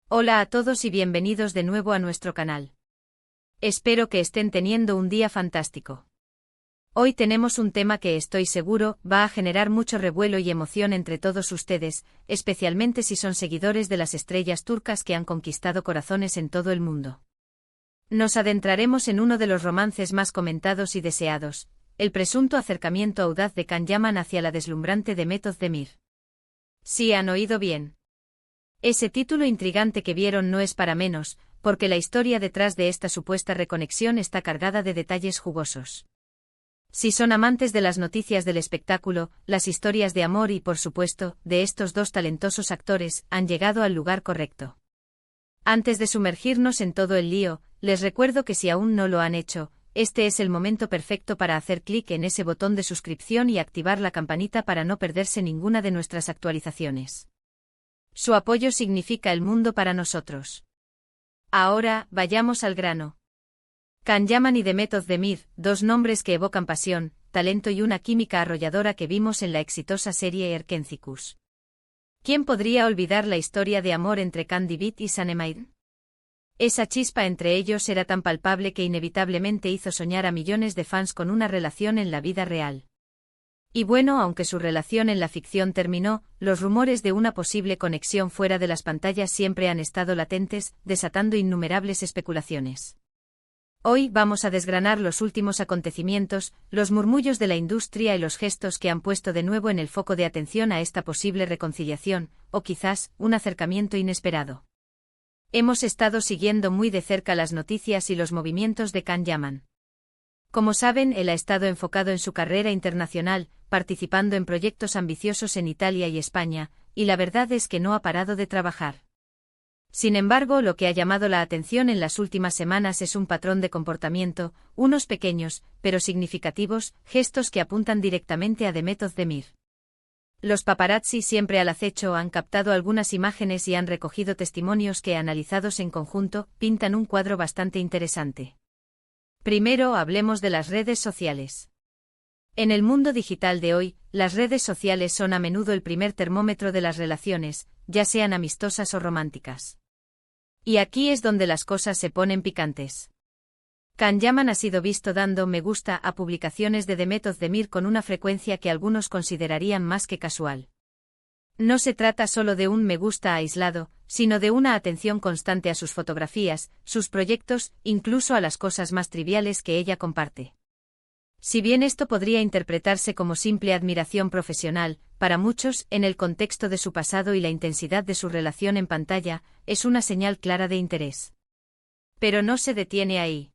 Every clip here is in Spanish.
Hola a todos y bienvenidos de nuevo a nuestro canal. Espero que estén teniendo un día fantástico. Hoy tenemos un tema que estoy seguro va a generar mucho revuelo y emoción entre todos ustedes, especialmente si son seguidores de las estrellas turcas que han conquistado corazones en todo el mundo. Nos adentraremos en uno de los romances más comentados y deseados, el presunto acercamiento audaz de Can Yaman hacia la deslumbrante Demet Özdemir. Sí han oído bien. Ese título intrigante que vieron no es para menos, porque la historia detrás de esta supuesta reconexión está cargada de detalles jugosos. Si son amantes de las noticias del espectáculo, las historias de amor y, por supuesto, de estos dos talentosos actores, han llegado al lugar correcto. Antes de sumergirnos en todo el lío, les recuerdo que si aún no lo han hecho, este es el momento perfecto para hacer clic en ese botón de suscripción y activar la campanita para no perderse ninguna de nuestras actualizaciones. Su apoyo significa el mundo para nosotros. Ahora, vayamos al grano. Can Yaman y Demet Özdemir, dos nombres que evocan pasión, talento y una química arrolladora que vimos en la exitosa serie Erkencikus. ¿Quién podría olvidar la historia de amor entre Can Divit y Sanem? Esa chispa entre ellos era tan palpable que inevitablemente hizo soñar a millones de fans con una relación en la vida real. Y bueno, aunque su relación en la ficción terminó, los rumores de una posible conexión fuera de las pantallas siempre han estado latentes, desatando innumerables especulaciones. Hoy vamos a desgranar los últimos acontecimientos, los murmullos de la industria y los gestos que han puesto de nuevo en el foco de atención a esta posible reconciliación, o quizás, un acercamiento inesperado. Hemos estado siguiendo muy de cerca las noticias y los movimientos de Can Yaman. Como saben, él ha estado enfocado en su carrera internacional, participando en proyectos ambiciosos en Italia y España, y la verdad es que no ha parado de trabajar. Sin embargo, lo que ha llamado la atención en las últimas semanas es un patrón de comportamiento, unos pequeños, pero significativos, gestos que apuntan directamente a Demet Özdemir. Los paparazzi, siempre al acecho, han captado algunas imágenes y han recogido testimonios que, analizados en conjunto, pintan un cuadro bastante interesante. Primero hablemos de las redes sociales. En el mundo digital de hoy, las redes sociales son a menudo el primer termómetro de las relaciones, ya sean amistosas o románticas. Y aquí es donde las cosas se ponen picantes. Can Yaman ha sido visto dando me gusta a publicaciones de Demet Özdemir con una frecuencia que algunos considerarían más que casual. No se trata solo de un me gusta aislado, sino de una atención constante a sus fotografías, sus proyectos, incluso a las cosas más triviales que ella comparte. Si bien esto podría interpretarse como simple admiración profesional, para muchos, en el contexto de su pasado y la intensidad de su relación en pantalla, es una señal clara de interés. Pero no se detiene ahí.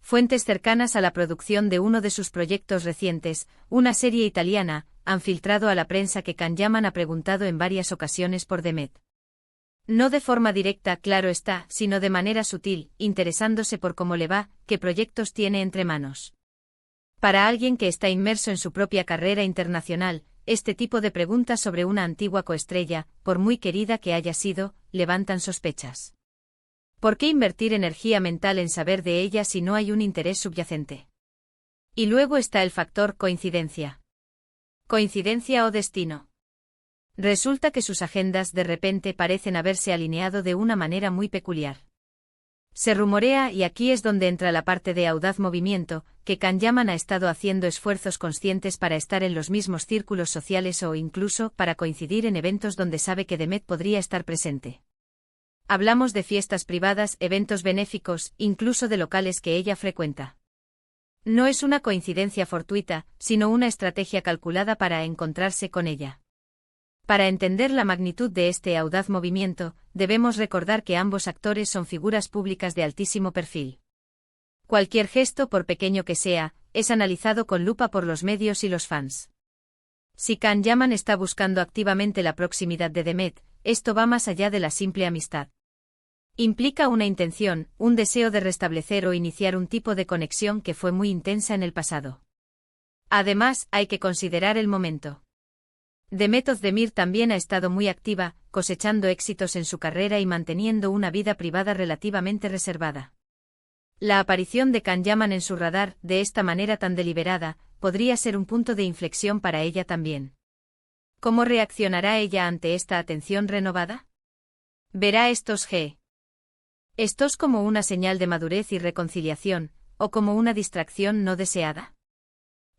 Fuentes cercanas a la producción de uno de sus proyectos recientes, una serie italiana, han filtrado a la prensa que Can Yaman ha preguntado en varias ocasiones por Demet. No de forma directa, claro está, sino de manera sutil, interesándose por cómo le va, qué proyectos tiene entre manos. Para alguien que está inmerso en su propia carrera internacional, este tipo de preguntas sobre una antigua coestrella, por muy querida que haya sido, levantan sospechas. ¿Por qué invertir energía mental en saber de ella si no hay un interés subyacente? Y luego está el factor coincidencia. ¿Coincidencia o destino? Resulta que sus agendas de repente parecen haberse alineado de una manera muy peculiar. Se rumorea, y aquí es donde entra la parte de audaz movimiento, que Can Yaman ha estado haciendo esfuerzos conscientes para estar en los mismos círculos sociales o incluso para coincidir en eventos donde sabe que Demet podría estar presente. Hablamos de fiestas privadas, eventos benéficos, incluso de locales que ella frecuenta. No es una coincidencia fortuita, sino una estrategia calculada para encontrarse con ella. Para entender la magnitud de este audaz movimiento, debemos recordar que ambos actores son figuras públicas de altísimo perfil. Cualquier gesto, por pequeño que sea, es analizado con lupa por los medios y los fans. Si Can Yaman está buscando activamente la proximidad de Demet, esto va más allá de la simple amistad. Implica una intención, un deseo de restablecer o iniciar un tipo de conexión que fue muy intensa en el pasado. Además, hay que considerar el momento. Demet Özdemir también ha estado muy activa, cosechando éxitos en su carrera y manteniendo una vida privada relativamente reservada. La aparición de Can Yaman en su radar, de esta manera tan deliberada, podría ser un punto de inflexión para ella también. ¿Cómo reaccionará ella ante esta atención renovada? Verá estos g. Estos como una señal de madurez y reconciliación, o como una distracción no deseada.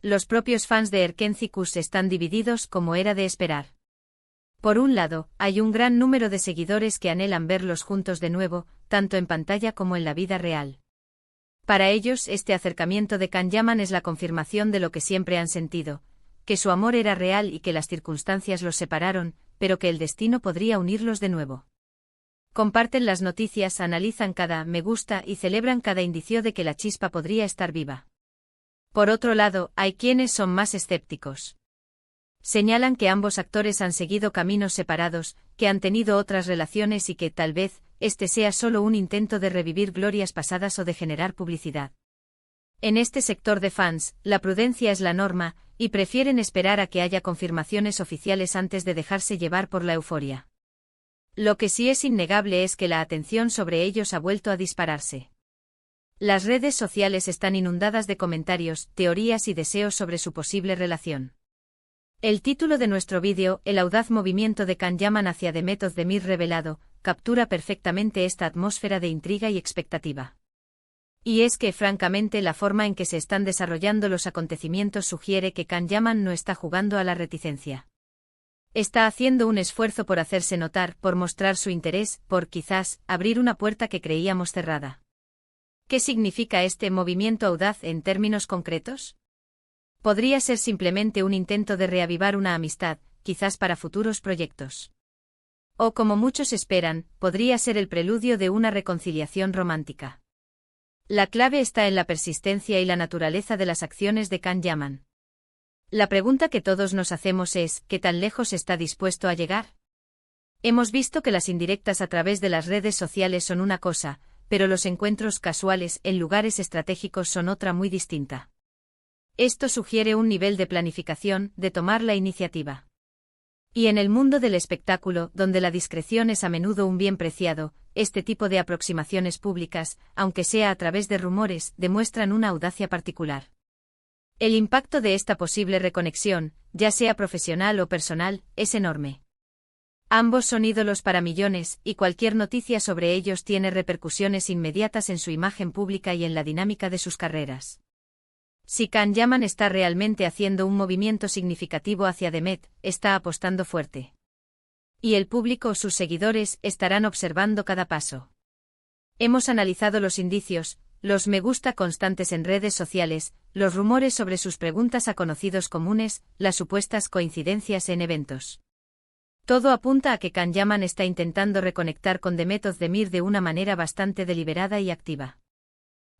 Los propios fans de Erkencicus están divididos como era de esperar. Por un lado, hay un gran número de seguidores que anhelan verlos juntos de nuevo, tanto en pantalla como en la vida real. Para ellos, este acercamiento de Kan-Yaman es la confirmación de lo que siempre han sentido, que su amor era real y que las circunstancias los separaron, pero que el destino podría unirlos de nuevo. Comparten las noticias, analizan cada me gusta y celebran cada indicio de que la chispa podría estar viva. Por otro lado, hay quienes son más escépticos. Señalan que ambos actores han seguido caminos separados, que han tenido otras relaciones y que, tal vez, este sea solo un intento de revivir glorias pasadas o de generar publicidad. En este sector de fans, la prudencia es la norma, y prefieren esperar a que haya confirmaciones oficiales antes de dejarse llevar por la euforia. Lo que sí es innegable es que la atención sobre ellos ha vuelto a dispararse. Las redes sociales están inundadas de comentarios, teorías y deseos sobre su posible relación. El título de nuestro vídeo, El audaz movimiento de Kan-Yaman hacia Demet Özdemir revelado, captura perfectamente esta atmósfera de intriga y expectativa. Y es que, francamente, la forma en que se están desarrollando los acontecimientos sugiere que Kan-Yaman no está jugando a la reticencia. Está haciendo un esfuerzo por hacerse notar, por mostrar su interés, por, quizás, abrir una puerta que creíamos cerrada. ¿Qué significa este movimiento audaz en términos concretos? Podría ser simplemente un intento de reavivar una amistad, quizás para futuros proyectos. O como muchos esperan, podría ser el preludio de una reconciliación romántica. La clave está en la persistencia y la naturaleza de las acciones de Kan-Yaman. La pregunta que todos nos hacemos es, ¿qué tan lejos está dispuesto a llegar? Hemos visto que las indirectas a través de las redes sociales son una cosa, pero los encuentros casuales en lugares estratégicos son otra muy distinta. Esto sugiere un nivel de planificación, de tomar la iniciativa. Y en el mundo del espectáculo, donde la discreción es a menudo un bien preciado, este tipo de aproximaciones públicas, aunque sea a través de rumores, demuestran una audacia particular. El impacto de esta posible reconexión, ya sea profesional o personal, es enorme. Ambos son ídolos para millones, y cualquier noticia sobre ellos tiene repercusiones inmediatas en su imagen pública y en la dinámica de sus carreras. Si Kan-Yaman está realmente haciendo un movimiento significativo hacia Demet, está apostando fuerte. Y el público o sus seguidores estarán observando cada paso. Hemos analizado los indicios, los me gusta constantes en redes sociales, los rumores sobre sus preguntas a conocidos comunes, las supuestas coincidencias en eventos. Todo apunta a que Kan-Yaman está intentando reconectar con Demet Özdemir de una manera bastante deliberada y activa.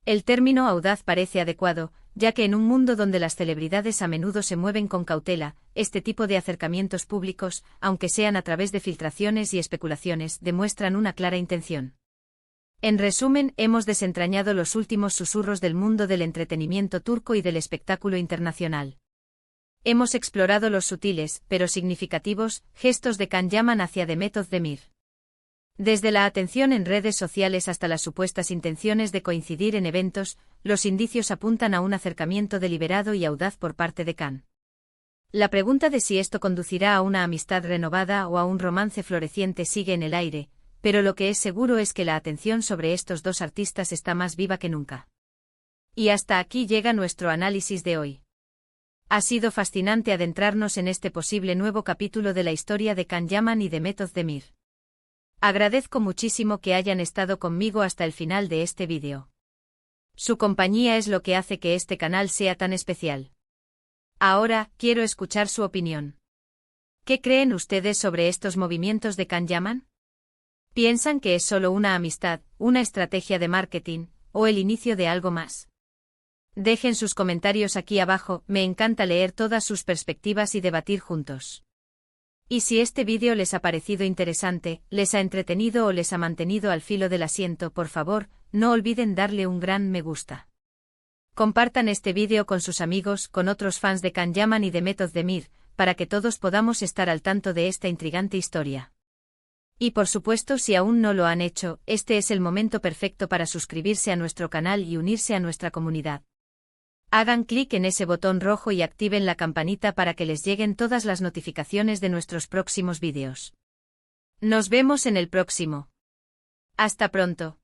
El término audaz parece adecuado, ya que en un mundo donde las celebridades a menudo se mueven con cautela, este tipo de acercamientos públicos, aunque sean a través de filtraciones y especulaciones, demuestran una clara intención. En resumen, hemos desentrañado los últimos susurros del mundo del entretenimiento turco y del espectáculo internacional. Hemos explorado los sutiles, pero significativos, gestos de Kan-Yaman hacia Demet Özdemir. Desde la atención en redes sociales hasta las supuestas intenciones de coincidir en eventos, los indicios apuntan a un acercamiento deliberado y audaz por parte de Kan. La pregunta de si esto conducirá a una amistad renovada o a un romance floreciente sigue en el aire, pero lo que es seguro es que la atención sobre estos dos artistas está más viva que nunca. Y hasta aquí llega nuestro análisis de hoy. Ha sido fascinante adentrarnos en este posible nuevo capítulo de la historia de Kan-Yaman y Demet Özdemir. Agradezco muchísimo que hayan estado conmigo hasta el final de este vídeo. Su compañía es lo que hace que este canal sea tan especial. Ahora, quiero escuchar su opinión. ¿Qué creen ustedes sobre estos movimientos de Kan-Yaman? ¿Piensan que es solo una amistad, una estrategia de marketing, o el inicio de algo más? Dejen sus comentarios aquí abajo, me encanta leer todas sus perspectivas y debatir juntos. Y si este vídeo les ha parecido interesante, les ha entretenido o les ha mantenido al filo del asiento, por favor, no olviden darle un gran me gusta. Compartan este vídeo con sus amigos, con otros fans de Kan-Yaman y Demet Özdemir, para que todos podamos estar al tanto de esta intrigante historia. Y por supuesto, si aún no lo han hecho, este es el momento perfecto para suscribirse a nuestro canal y unirse a nuestra comunidad. Hagan clic en ese botón rojo y activen la campanita para que les lleguen todas las notificaciones de nuestros próximos vídeos. Nos vemos en el próximo. Hasta pronto.